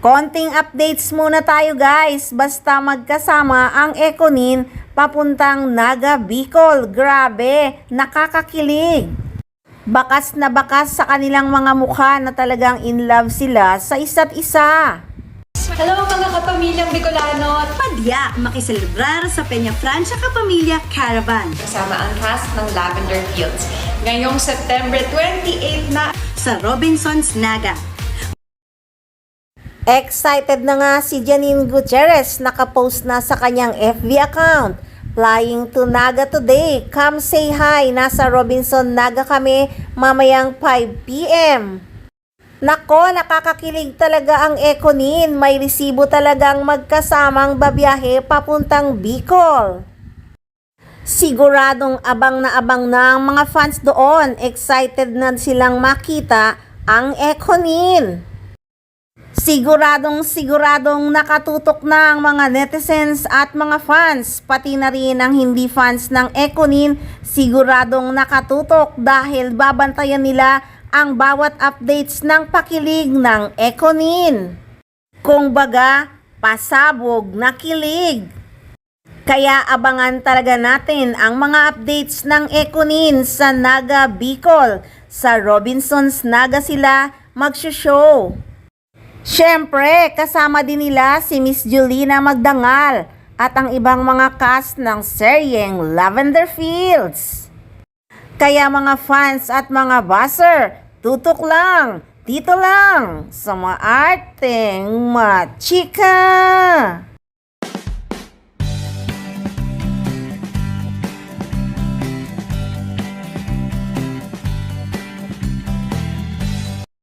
Konting updates muna tayo guys, basta magkasama ang Ekonin papuntang Naga Bicol. Grabe, nakakakilig. Bakas na bakas sa kanilang mga mukha na talagang in love sila sa isa't isa. Hello mga kapamilyang Bicolano! Padya, makiselebrar sa Peña Francia Kapamilya Caravan Kasama ang cast ng Lavender Fields. Ngayong September 28 na sa Robinsons Naga. Excited na nga si Janine Gutierrez, nakapost na sa kanyang FB account. Flying to Naga today, come say hi, nasa Robinson Naga kami mamayang 5 p.m. Nako, nakakakilig talaga ang Ekonin, may resibo talagang magkasamang babiyahe papuntang Bicol. Siguradong abang na ang mga fans doon, excited na silang makita ang Ekonin. Siguradong nakatutok na ang mga netizens at mga fans, pati na rin ang hindi fans ng Ekonin, siguradong nakatutok dahil babantayan nila ang bawat updates ng pakilig ng Ekonin. Kung baga, pasabog na kilig. Kaya abangan talaga natin ang mga updates ng Ekonin sa Naga Bicol. Sa Robinsons Naga sila magsho-show. Siyempre, kasama din nila si Miss Julina Magdangal at ang ibang mga cast ng seryeng Lavender Fields. Kaya mga fans at mga buzzer, tutok lang, dito lang sa Maarteng Machika!